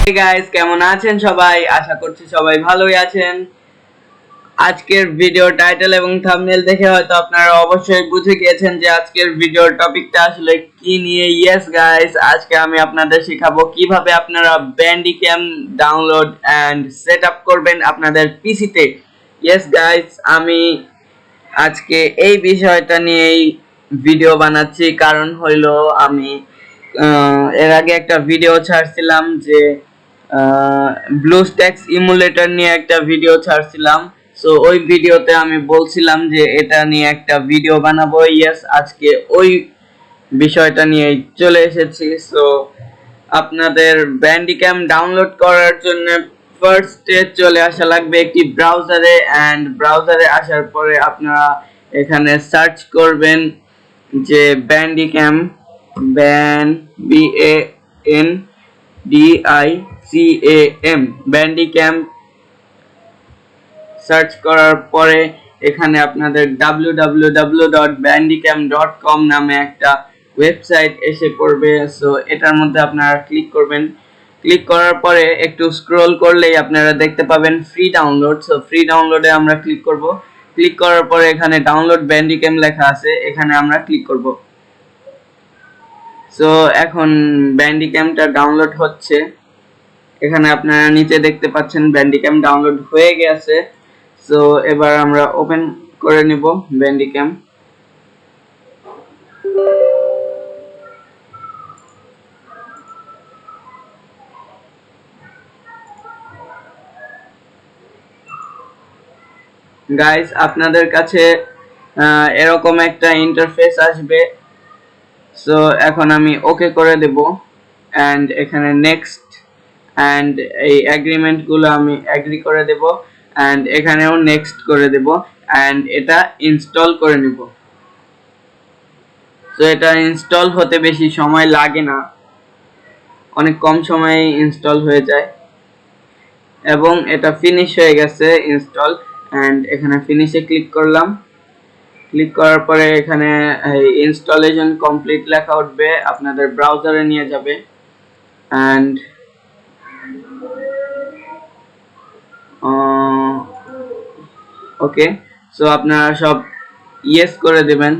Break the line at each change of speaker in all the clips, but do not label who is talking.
Hey guys, কেমন আছেন সবাই? আশা করছি সবাই ভালোই আছেন। আজকের ভিডিও টাইটেল এবং থাম্বনেল দেখে হয়তো আপনারা অবশ্যই বুঝে গিয়েছেন যে আজকের ভিডিওর টপিকটা আসলে কি নিয়ে। ইয়েস গাইস, আজকে আমি আপনাদের শেখাবো কিভাবে আপনারা ব্যান্ডিক্যাম ডাউনলোড এন্ড সেটআপ করবেন আপনাদের পিসিতে। ইয়েস গাইস, আমি আজকে এই বিষয়টা নিয়েই ভিডিও বানাচ্ছি। কারণ হইলো আমি এর আগে একটা ভিডিও ছাড়ছিলাম যে ব্লুস্ট্যাক্স ইমুলেটর নিয়ে একটা ভিডিও ছাড়ছিলাম। সো ওই ভিডিওতে আমি বলছিলাম যে এটা নিয়ে একটা ভিডিও বানাবো। ইয়েস, আজকে ওই বিষয়টা নিয়ে চলে এসেছি। সো আপনাদের ব্যান্ডিক্যাম ডাউনলোড করার জন্য ফার্স্টে চলে আসা লাগবে একটি ব্রাউজারে, এন্ড ব্রাউজারে আসার পরে আপনারা এখানে সার্চ করবেন যে ব্যান্ডিক্যাম, BANDICAM ব্যান্ডিক্যাম সার্চ করার পরে এখানে আপনাদের www.bandicam.com নামে একটা ওয়েবসাইট এসে পড়বে। সো এটার মধ্যে আপনারা ক্লিক করবেন। ক্লিক করার পরে একটু স্ক্রল করলেই আপনারা দেখতে পাবেন ফ্রি ডাউনলোড। সো ফ্রি ডাউনলোডে আমরা ক্লিক করব। ক্লিক করার পরে এখানে ডাউনলোড ব্যান্ডিক্যাম লেখা আছে, এখানে আমরা ক্লিক করব। সো এখন ব্যান্ডিক্যামটা ডাউনলোড হচ্ছে। এখানে আপনারা নিচে দেখতে পাচ্ছেন ব্যান্ডিক্যাম ডাউনলোড হয়ে গেছে। সো এবার আমরা ওপেন করে নিব ব্যান্ডিক্যাম। গাইস, আপনাদের কাছে এরকম একটা ইন্টারফেস আসবে। সো এখন আমি ওকে করে দেব, এন্ড এখানে নেক্সট এন্ড এই এগ্রিমেন্ট গুলো আমি এগ্রি করে দেব, এন্ড এখানেও নেক্সট করে দেব, এন্ড এটা ইনস্টল করে নেব। তো এটা ইনস্টল হতে বেশি সময় লাগে না, অনেক কম সময়ে ইনস্টল হয়ে যায়। এবং এটা ফিনিশ হয়ে গেছে ইনস্টল, এন্ড এখানে ফিনিশে ক্লিক করলাম। ক্লিক করার পরে এখানে ইনস্টলেশন কমপ্লিট লেখা উঠবে, আপনাদের ব্রাউজারে নিয়ে যাবে। এন্ড ওকে, সো আপনারা সব ইয়েস করে দেবেন।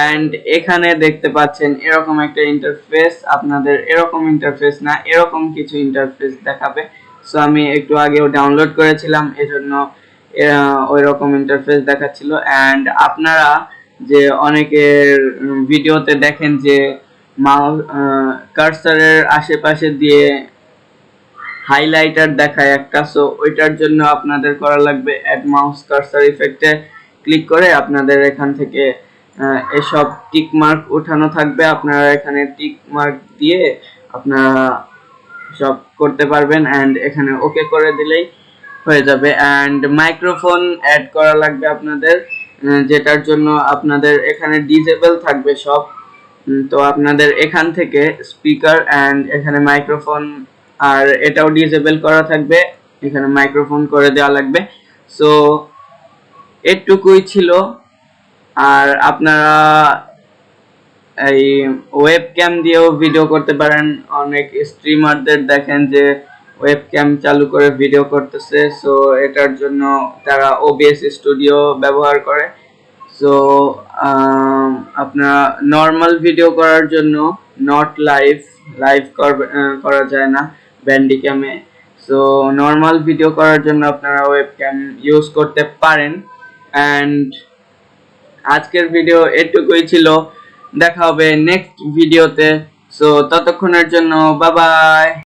এন্ড এখানে দেখতে পাচ্ছেন এরকম একটা ইন্টারফেস। আপনাদের এরকম ইন্টারফেস না, এরকম কিছু ইন্টারফেস দেখাবে। সো আমি একটু আগেও ডাউনলোড করেছিলাম, এজন্য ওই রকম ইন্টারফেস দেখাচ্ছিল। এন্ড আপনারা যে অনেকের ভিডিওতে দেখেন যে মাউস কার্সারের আশেপাশে দিয়ে হাইলাইটার দেখায় একটা, সো ওইটার জন্য আপনাদের করা লাগবে অ্যাড মাউস কার্সার ইফেক্টে ক্লিক করে আপনাদের এখান থেকে এসব টিক মার্ক ওঠানো থাকবে। আপনারা এখানে টিক মার্ক দিয়ে আপনারা সব করতে পারবেন, এন্ড এখানে ওকে করে দিলেই হয়ে যাবে। এন্ড মাইক্রোফোন অ্যাড করা লাগবে আপনাদের, যেটার জন্য আপনাদের এখানে ডিসেবল থাকবে সব। তো আপনাদের এখান থেকে স্পিকার এন্ড এখানে মাইক্রোফোন আর এটাও ডিসেবল করা থাকবে, এখানে মাইক্রোফোন করে দেওয়া লাগবে। সো এটুকুই ছিল। আর আপনারা এই ওয়েবক্যাম দিয়েও ভিডিও করতে পারেন। অনেক স্ট্রিমারদের দেখেন যে ওয়েবক্যাম চালু করে ভিডিও করতেছে। সো এটার জন্য তারা ওবিএস স্টুডিও ব্যবহার করে। সো আপনারা নর্মাল ভিডিও করার জন্য নট লাইভ করা যায় না ব্যান্ডিক্যামে। সো নর্মাল ভিডিও করার জন্য আপনারা ওয়েবক্যাম ইউজ করতে পারেন। এন্ড আজকের ভিডিও এটুকুই ছিল, দেখা হবে নেক্সট ভিডিওতে। সো ততক্ষণের জন্য বাই বাই।